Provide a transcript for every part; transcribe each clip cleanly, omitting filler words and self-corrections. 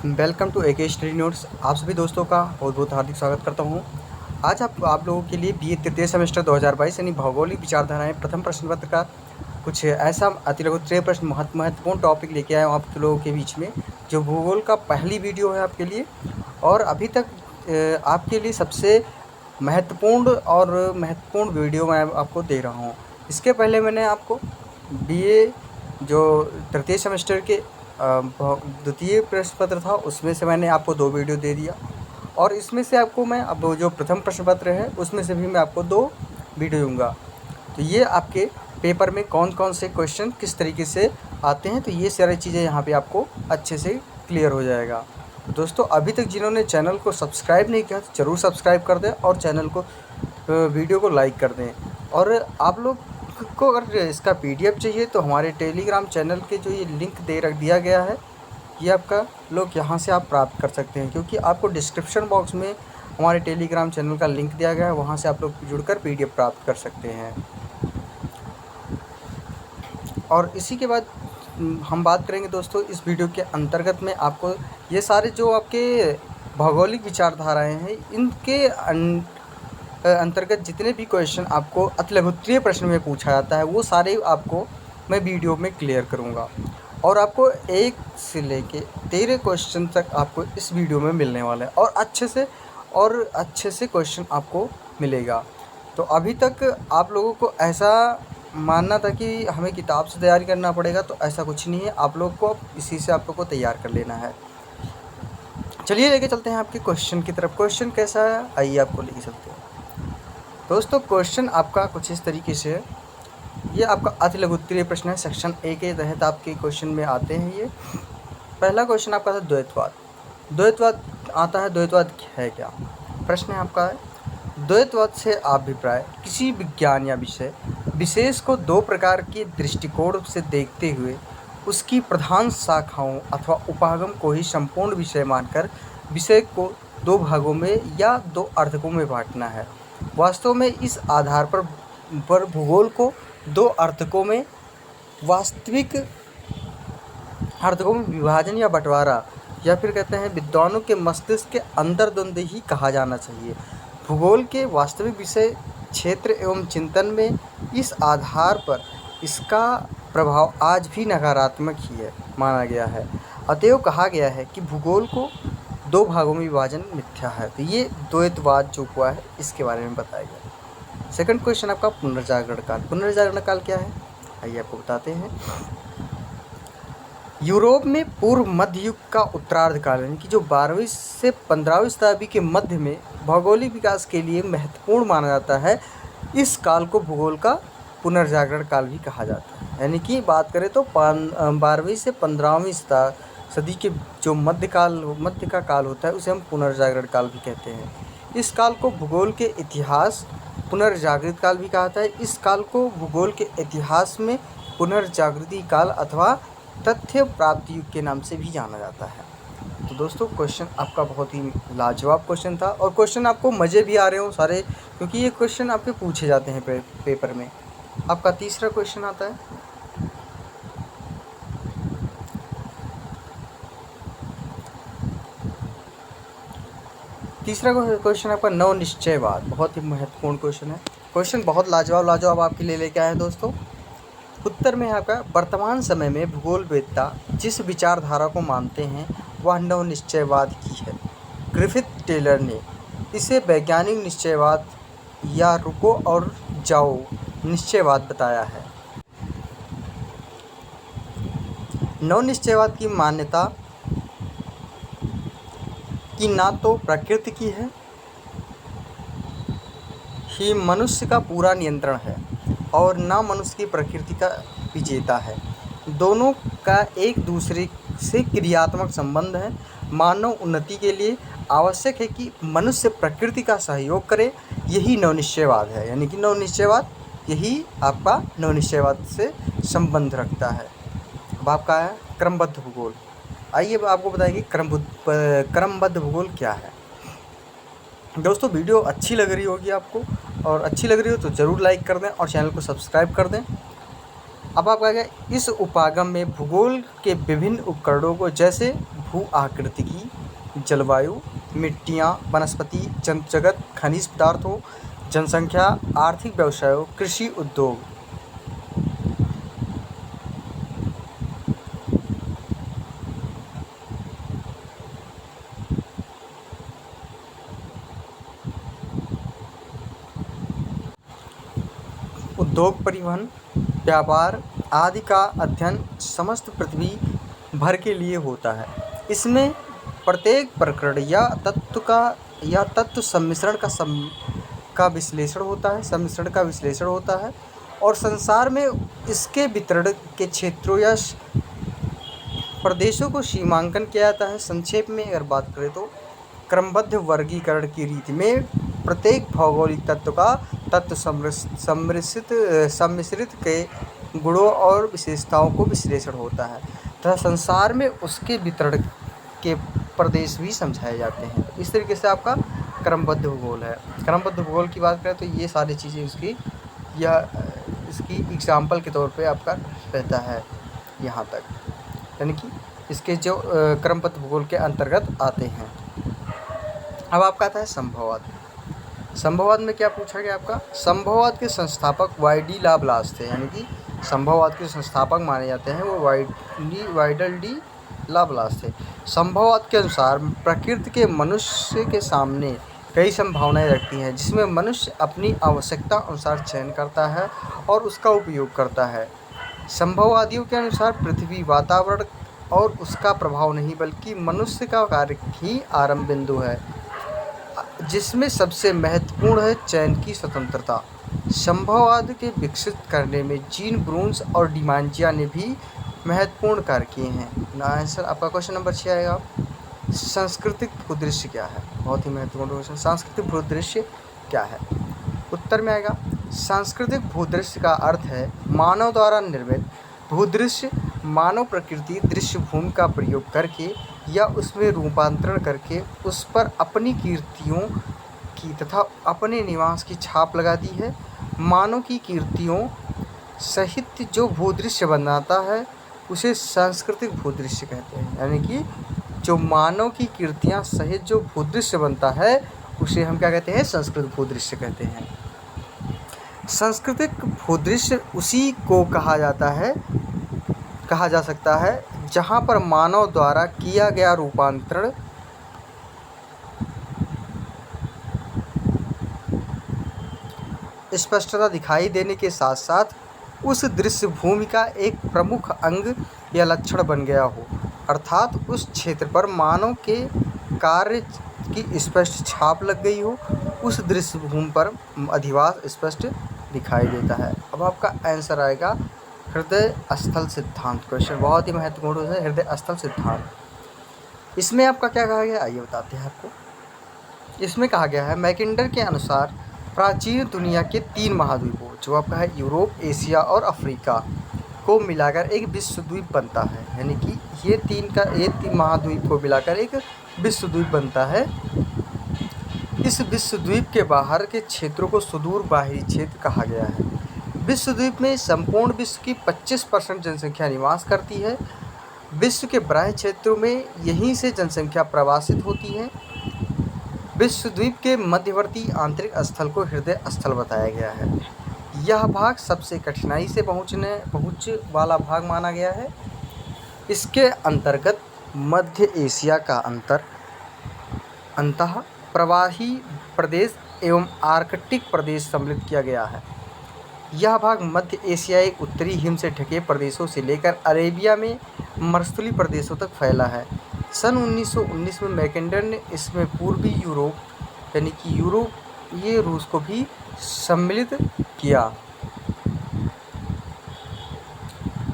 Welcome to AK study notes. आप सभी दोस्तों का बहुत बहुत हार्दिक स्वागत करता हूं। आज आप लोगों के लिए बीए तृतीय सेमेस्टर 2022 यानी भौगोलिक विचारधाराएं प्रथम प्रश्न पत्र का कुछ ऐसा अति लघु 3 प्रश्न महत्वपूर्ण टॉपिक लेके आया हूँ आप लोगों के बीच में, जो भूगोल का पहली वीडियो है आपके लिए और अभी तक आपके लिए सबसे महत्वपूर्ण वीडियो मैं आपको दे रहा हूँ। इसके पहले मैंने आपको बीए जो तृतीय सेमेस्टर के द्वितीय प्रश्न पत्र था उसमें से मैंने आपको 2 वीडियो दे दिया और इसमें से आपको मैं अब जो प्रथम प्रश्न पत्र है उसमें से भी मैं आपको 2 वीडियो दूंगा। तो ये आपके पेपर में कौन कौन से क्वेश्चन किस तरीके से आते हैं, तो ये सारी चीज़ें यहाँ पे आपको अच्छे से क्लियर हो जाएगा। तो दोस्तों, अभी तक जिन्होंने चैनल को सब्सक्राइब नहीं किया तो ज़रूर सब्सक्राइब कर दें और चैनल को वीडियो को लाइक कर दें। और आप लोग को अगर इसका पीडीएफ चाहिए तो हमारे टेलीग्राम चैनल के जो ये लिंक रख दिया गया है, ये आपका लोग यहाँ से आप प्राप्त कर सकते हैं, क्योंकि आपको डिस्क्रिप्शन बॉक्स में हमारे टेलीग्राम चैनल का लिंक दिया गया है, वहाँ से आप लोग जुड़कर पीडीएफ प्राप्त कर सकते हैं। और इसी के बाद हम बात करेंगे दोस्तों इस वीडियो के अंतर्गत में आपको ये सारे जो आपके भौगोलिक विचारधाराएँ हैं इनके अंतर्गत जितने भी क्वेश्चन आपको अति लघुत्तरीय प्रश्न में पूछा जाता है वो सारे आपको मैं वीडियो में क्लियर करूँगा और आपको 1 से लेके 13 क्वेश्चन तक आपको इस वीडियो में मिलने वाले हैं और अच्छे से क्वेश्चन आपको मिलेगा। तो अभी तक आप लोगों को ऐसा मानना था कि हमें किताब से तैयारी करना पड़ेगा, तो ऐसा कुछ नहीं है। आप लोग को इसी से आप लोग को तैयार कर लेना है। चलिए लेके चलते हैं आपके क्वेश्चन की तरफ। क्वेश्चन कैसा है, आइए आपको लेके चलते हैं। दोस्तों, क्वेश्चन आपका कुछ इस तरीके से है। ये आपका अति लघुत्तरीय प्रश्न है, सेक्शन ए के तहत आपके क्वेश्चन में आते हैं। ये पहला क्वेश्चन आपका था द्वैतवाद आता है। द्वैतवाद है क्या? प्रश्न है आपका है, द्वैतवाद से अभिप्राय किसी विज्ञान या विषय विशेष को 2 प्रकार के दृष्टिकोण से देखते हुए उसकी प्रधान शाखाओं अथवा उपागम को ही संपूर्ण विषय मानकर विषय को 2 भागों में या 2 अर्धकों में बांटना है। वास्तव में इस आधार पर भूगोल को 2 अर्धकों में वास्तविक अर्धकों में विभाजन या बंटवारा या फिर कहते हैं विद्वानों के मस्तिष्क के अंतर्द्वंद ही कहा जाना चाहिए। भूगोल के वास्तविक विषय क्षेत्र एवं चिंतन में इस आधार पर इसका प्रभाव आज भी नकारात्मक ही है माना गया है। अतएव कहा गया है कि भूगोल को 2 भागों में विभाजन मिथ्या है। तो ये द्वैतवाद जो हुआ है इसके बारे में बताया गया। सेकंड क्वेश्चन आपका पुनर्जागरण काल। पुनर्जागरण काल क्या है, आइए आपको बताते हैं। यूरोप में पूर्व मध्य युग का उत्तरार्ध काल यानी कि जो 12वीं से 15वीं शताब्दी के मध्य में भौगोलिक विकास के लिए महत्वपूर्ण माना जाता है। इस काल को भूगोल का पुनर्जागरण काल भी कहा जाता है। यानी कि बात करें तो 12वीं से 15वीं सदी के जो मध्य का काल होता है उसे हम पुनर्जागरण काल भी कहते हैं। इस काल को भूगोल के इतिहास पुनर्जागृत काल भी कहा जाता है। इस काल को भूगोल के इतिहास में पुनर्जागृति काल अथवा तथ्य प्राप्ति युग के नाम से भी जाना जाता है। तो दोस्तों, क्वेश्चन आपका बहुत ही लाजवाब क्वेश्चन था और क्वेश्चन आपको मज़े भी आ रहे हो सारे, क्योंकि ये क्वेश्चन आपके पूछे जाते हैं पेपर में। आपका तीसरा क्वेश्चन आता है, तीसरा क्वेश्चन आपका नवनिश्चयवाद। बहुत ही महत्वपूर्ण क्वेश्चन है। क्वेश्चन बहुत लाजवाब आपके लिए लेके आए हैं दोस्तों। उत्तर में आपका वर्तमान समय में भूगोलवेत्ता जिस विचारधारा को मानते हैं वह नवनिश्चयवाद की है। ग्रिफिथ टेलर ने इसे वैज्ञानिक निश्चयवाद या रुको और जाओ निश्चयवाद बताया है। नवनिश्चयवाद की मान्यता कि ना तो प्रकृति की है ही मनुष्य का पूरा नियंत्रण है और ना मनुष्य की प्रकृति का विजेता है। दोनों का एक दूसरे से क्रियात्मक संबंध है। मानव उन्नति के लिए आवश्यक है कि मनुष्य प्रकृति का सहयोग करे। यही नवनिश्चयवाद है। यानी कि नवनिश्चयवाद यही आपका नवनिश्चयवाद से संबंध रखता है। अब आपका है क्रमबद्ध भूगोल। आइए अब आपको बताएंगे क्रमबद्ध भूगोल क्या है। दोस्तों, वीडियो अच्छी लग रही होगी आपको, और अच्छी लग रही हो तो ज़रूर लाइक कर दें और चैनल को सब्सक्राइब कर दें। अब आपका क्या, इस उपागम में भूगोल के विभिन्न उपकरणों को जैसे भू आकृतिकी, जलवायु, मिट्टियाँ, वनस्पति, जंतु जगत, खनिज पदार्थों, जनसंख्या, आर्थिक व्यवसायों, कृषि उद्योग, उद्योग, परिवहन, व्यापार आदि का अध्ययन समस्त पृथ्वी भर के लिए होता है। इसमें प्रत्येक प्रकरण या तत्व सम्मिश्रण का विश्लेषण होता है और संसार में इसके वितरण के क्षेत्रों या प्रदेशों को सीमांकन किया जाता है। संक्षेप में अगर बात करें तो क्रमबद्ध वर्गीकरण की रीति में प्रत्येक भौगोलिक तत्व का तत्व सम्मिश्रित के गुणों और विशेषताओं को विश्लेषण होता है तथा संसार में उसके वितरण के प्रदेश भी समझाए जाते हैं। इस तरीके से आपका क्रमबद्ध भूगोल है। क्रमबद्ध भूगोल की बात करें तो ये सारी चीज़ें इसकी एग्जाम्पल के तौर पे आपका रहता है यहाँ तक, यानी कि इसके जो क्रमबद्ध भूगोल के अंतर्गत आते हैं। अब आपका आता है संभववाद। संभववाद में क्या पूछा गया आपका, संभववाद के संस्थापक वाई.डी. लाप्लास थे, यानी कि संभववाद के संस्थापक माने जाते हैं वो वाई.डी. लाप्लास थे। संभववाद के अनुसार प्रकृति के मनुष्य के सामने कई संभावनाएं रखती हैं जिसमें मनुष्य अपनी आवश्यकता अनुसार चयन करता है और उसका उपयोग करता है। संभववादियों के अनुसार पृथ्वी वातावरण और उसका प्रभाव नहीं बल्कि मनुष्य का कार्य ही आरंभ बिंदु है, जिसमें सबसे महत्वपूर्ण है चयन की स्वतंत्रता। संभववाद के विकसित करने में जीन ब्रून्स और डिमांजिया ने भी महत्वपूर्ण कार्य किए हैं। ना आंसर आपका क्वेश्चन नंबर 6 आएगा। सांस्कृतिक भूदृश्य क्या है, बहुत ही महत्वपूर्ण क्वेश्चन। सांस्कृतिक भूदृश्य क्या है, उत्तर में आएगा सांस्कृतिक भूदृश्य का अर्थ है मानव द्वारा निर्मित भूदृश्य। मानव प्रकृति दृश्य भूमि का प्रयोग करके या उसमें रूपांतरण करके उस पर अपनी कीर्तियों की तथा अपने निवास की छाप लगाती है। मानव की कीर्तियों सहित जो भूदृश्य बनाता है उसे सांस्कृतिक भूदृश्य कहते हैं, यानी कि जो मानव की कीर्तियाँ सहित जो भूदृश्य बनता है उसे हम क्या कहते हैं, सांस्कृतिक भूदृश्य कहते हैं। सांस्कृतिक भूदृश्य उसी को कहा जा सकता है जहाँ पर मानव द्वारा किया गया रूपांतरण स्पष्टता दिखाई देने के साथ साथ उस दृश्य भूमि का एक प्रमुख अंग या लक्षण बन गया हो, अर्थात उस क्षेत्र पर मानव के कार्य की स्पष्ट छाप लग गई हो, उस दृश्य भूमि पर अधिवास स्पष्ट दिखाई देता है। अब आपका आंसर आएगा हृदय स्थल सिद्धांत। क्वेश्चन बहुत ही महत्वपूर्ण है, हृदय स्थल सिद्धांत। इसमें आपका क्या कहा गया, आइए बताते हैं आपको। इसमें कहा गया है मैकिंडर के अनुसार प्राचीन दुनिया के 3 महाद्वीपों, जो आपका है यूरोप, एशिया और अफ्रीका, को मिलाकर एक विश्वद्वीप बनता है, यानी कि ये 3 महाद्वीप को मिलाकर एक विश्वद्वीप बनता है। इस विश्वद्वीप के बाहर के क्षेत्रों को सुदूर बाहरी क्षेत्र कहा गया है। विश्वद्वीप में संपूर्ण विश्व की 25% जनसंख्या निवास करती है। विश्व के बाह्य क्षेत्रों में यहीं से जनसंख्या प्रवासित होती है। विश्वद्वीप के मध्यवर्ती आंतरिक स्थल को हृदय स्थल बताया गया है। यह भाग सबसे कठिनाई से पहुँच वाला भाग माना गया है। इसके अंतर्गत मध्य एशिया का अंतः प्रवाही प्रदेश एवं आर्कटिक प्रदेश सम्मिलित किया गया है। यह भाग मध्य एशियाई उत्तरी हिम से ढके प्रदेशों से लेकर अरेबिया में मरुस्थलीय प्रदेशों तक फैला है। सन 1919 में मैकिंडर ने इसमें पूर्वी यूरोप यानी कि ये रूस को भी सम्मिलित किया।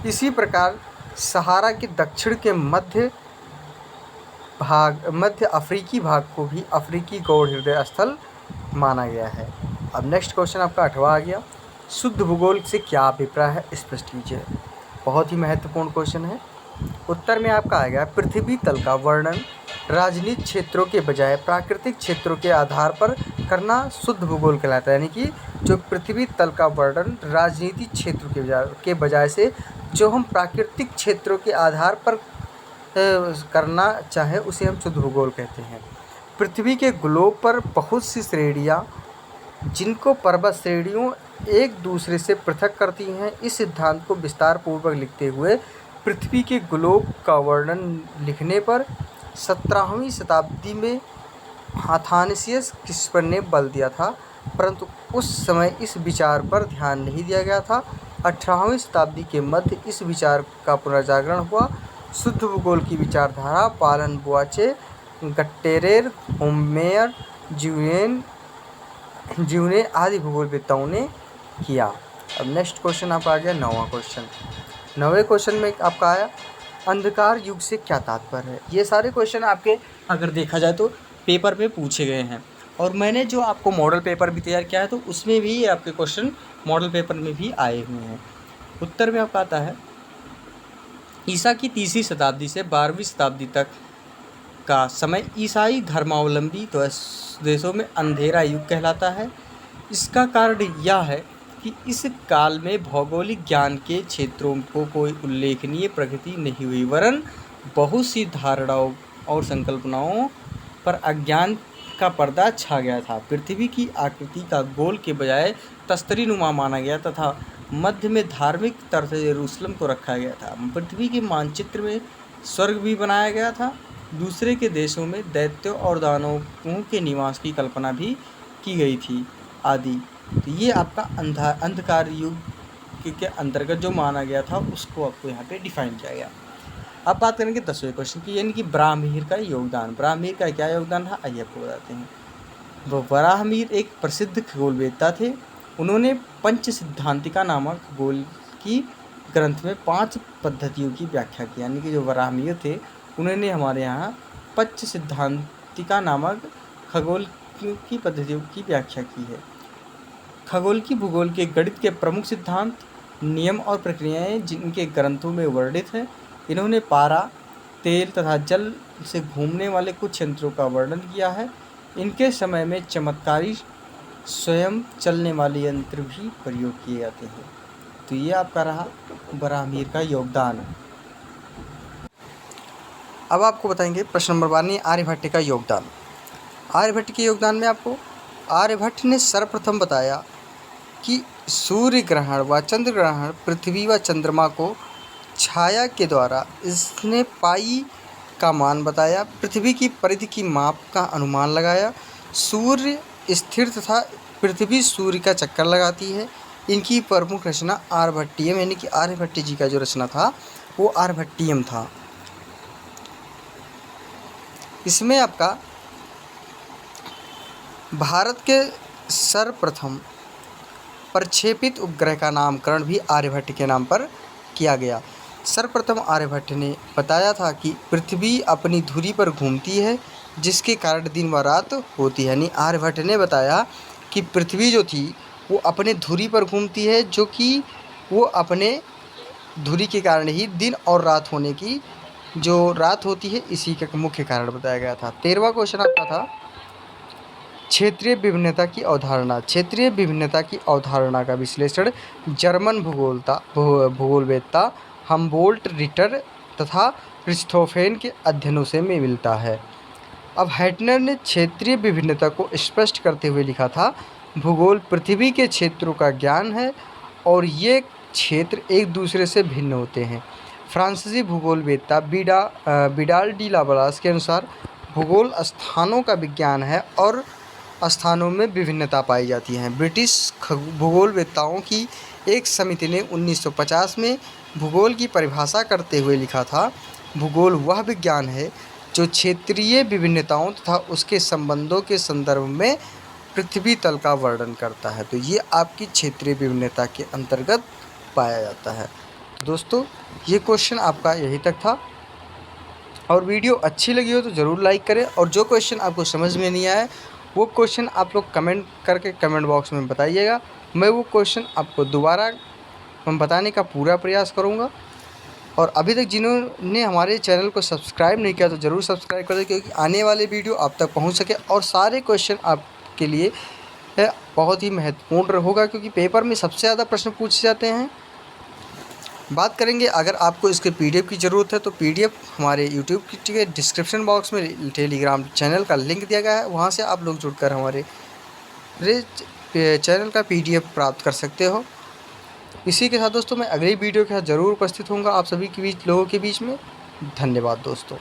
इसी प्रकार सहारा के दक्षिण के मध्य अफ्रीकी भाग को भी अफ्रीकी गौड़ हृदय स्थल माना गया है। अब नेक्स्ट क्वेश्चन आपका 8वां आ गया। शुद्ध भूगोल से क्या अभिप्राय है, स्पष्ट कीजिए। बहुत ही महत्वपूर्ण क्वेश्चन है। उत्तर में आपका आएगा पृथ्वी तल का वर्णन राजनीतिक क्षेत्रों के बजाय प्राकृतिक क्षेत्रों के आधार पर करना शुद्ध भूगोल कहलाता है, यानी कि जो पृथ्वी तल का वर्णन राजनीतिक क्षेत्र के बजाय से जो हम प्राकृतिक क्षेत्रों के आधार पर करना चाहे उसे हम शुद्ध भूगोल कहते हैं। पृथ्वी के ग्लोब पर बहुत सी श्रेणियाँ जिनको पर्वत श्रेणियों एक दूसरे से पृथक करती हैं, इस सिद्धांत को विस्तार पूर्वक लिखते हुए पृथ्वी के ग्लोब का वर्णन लिखने पर 17वीं शताब्दी में अथानासियस क्रिस्पर ने बल दिया था, परंतु उस समय इस विचार पर ध्यान नहीं दिया गया था। 18वीं शताब्दी के मध्य इस विचार का पुनर्जागरण हुआ। शुद्ध भूगोल की विचारधारा पालन बुआचे, गट्टेरेर, होमेयर, ज्यूने आदि भूगोलवेत्ताओं ने किया। अब नेक्स्ट क्वेश्चन आपका आ गया 9वां क्वेश्चन। 9वें क्वेश्चन में आपका आया अंधकार युग से क्या तात्पर्य है। ये सारे क्वेश्चन आपके अगर देखा जाए तो पेपर में पूछे गए हैं, और मैंने जो आपको मॉडल पेपर भी तैयार किया है तो उसमें भी आपके क्वेश्चन मॉडल पेपर में भी आए हुए हैं। उत्तर में आपका आता है ईसा की 3वीं शताब्दी से 12वीं शताब्दी तक का समय ईसाई धर्मावलंबी देशों में अंधेरा युग कहलाता है। इसका कारण यह है कि इस काल में भौगोलिक ज्ञान के क्षेत्रों को कोई उल्लेखनीय प्रगति नहीं हुई, वरन बहुत सी धारणाओं और संकल्पनाओं पर अज्ञान का पर्दा छा गया था। पृथ्वी की आकृति का गोल के बजाय तस्तरीनुमा माना गया तथा मध्य में धार्मिक तरह से यरूशलेम को रखा गया था। पृथ्वी के मानचित्र में स्वर्ग भी बनाया गया था। दूसरे के देशों में दैत्यों और दानवों के निवास की कल्पना भी की गई थी आदि। तो ये आपका अंधकार युग के अंतर्गत जो माना गया था उसको आपको यहाँ पे डिफाइन किया गया। अब बात करेंगे 10वें क्वेश्चन की, यानी कि बराहमीर का योगदान। बराहमीर का क्या योगदान था आइए आपको बताते हैं। वो बराहमीर एक प्रसिद्ध खगोलवेत्ता थे। उन्होंने पंच सिद्धांतिका नामक खगोल की ग्रंथ में 5 पद्धतियों की व्याख्या की। यानी कि जो बराहमीर थे उन्होंने हमारे यहाँ पंच सिद्धांतिका नामक खगोल की पद्धतियों की व्याख्या की है। खगोल की भूगोल के गणित के प्रमुख सिद्धांत, नियम और प्रक्रियाएं जिनके ग्रंथों में वर्णित है। इन्होंने पारा, तेल तथा जल से घूमने वाले कुछ यंत्रों का वर्णन किया है। इनके समय में चमत्कारी स्वयं चलने वाले यंत्र भी प्रयोग किए जाते हैं। तो ये आपका रहा बराहमीर का योगदान। अब आपको बताएंगे प्रश्न नंबर 12 आर्यभट्ट का योगदान। आर्यभट्ट के योगदान में आपको आर्यभट्ट ने सर्वप्रथम बताया कि सूर्य ग्रहण व चंद्र ग्रहण पृथ्वी व चंद्रमा को छाया के द्वारा इसने पाई का मान बताया। पृथ्वी की परिधि की माप का अनुमान लगाया। सूर्य स्थिर तथा पृथ्वी सूर्य का चक्कर लगाती है। इनकी प्रमुख रचना आर्यभट्टियम, यानी कि आर्यभट्ट जी का जो रचना था वो आर्यभट्टियम था। इसमें आपका भारत के सर्वप्रथम प्रक्षेपित उपग्रह का नामकरण भी आर्यभट्ट के नाम पर किया गया। सर्वप्रथम आर्यभट्ट ने बताया था कि पृथ्वी अपनी धुरी पर घूमती है, जिसके कारण दिन व रात होती है। यानी आर्यभट्ट ने बताया कि पृथ्वी जो थी वो अपने धुरी पर घूमती है, जो कि वो अपने धुरी के कारण ही दिन और रात होने की जो रात होती है इसी का मुख्य कारण बताया गया था। 13वां क्वेश्चन आपका था क्षेत्रीय विभिन्नता की अवधारणा। क्षेत्रीय विभिन्नता की अवधारणा का विश्लेषण जर्मन भूगोलवेत्ता हमबोल्ट, रिटर तथा क्रिस्टोफेन के अध्ययनों से में मिलता है। अब हैटनर ने क्षेत्रीय विभिन्नता को स्पष्ट करते हुए लिखा था, भूगोल पृथ्वी के क्षेत्रों का ज्ञान है और ये क्षेत्र एक दूसरे से भिन्न होते हैं। फ्रांसीसी भूगोलवेत्ता बिडाल डी लाब्लास के अनुसार भूगोल स्थानों का विज्ञान है और स्थानों में विभिन्नता पाई जाती है। ब्रिटिश भूगोलवेत्ताओं की एक समिति ने 1950 में भूगोल की परिभाषा करते हुए लिखा था, भूगोल वह विज्ञान है जो क्षेत्रीय विभिन्नताओं तथा उसके संबंधों के संदर्भ में पृथ्वी तल का वर्णन करता है। तो ये आपकी क्षेत्रीय विभिन्नता के अंतर्गत पाया जाता है। दोस्तों ये क्वेश्चन आपका यही तक था, और वीडियो अच्छी लगी हो तो ज़रूर लाइक करें, और जो क्वेश्चन आपको समझ में नहीं आया वो क्वेश्चन आप लोग कमेंट करके कमेंट बॉक्स में बताइएगा। मैं वो क्वेश्चन आपको दोबारा बताने का पूरा प्रयास करूँगा। और अभी तक जिन्होंने हमारे चैनल को सब्सक्राइब नहीं किया तो ज़रूर सब्सक्राइब कर दें, क्योंकि आने वाले वीडियो आप तक पहुँच सके और सारे क्वेश्चन आपके लिए है बहुत ही महत्वपूर्ण होगा, क्योंकि पेपर में सबसे ज़्यादा प्रश्न पूछे जाते हैं। बात करेंगे, अगर आपको इसके पीडीएफ की ज़रूरत है तो पीडीएफ हमारे यूट्यूब के डिस्क्रिप्शन बॉक्स में टेलीग्राम चैनल का लिंक दिया गया है, वहाँ से आप लोग जुड़कर हमारे चैनल का पीडीएफ प्राप्त कर सकते हो। इसी के साथ दोस्तों मैं अगली वीडियो के साथ ज़रूर उपस्थित होऊंगा आप सभी के बीच, लोगों के बीच में। धन्यवाद दोस्तों।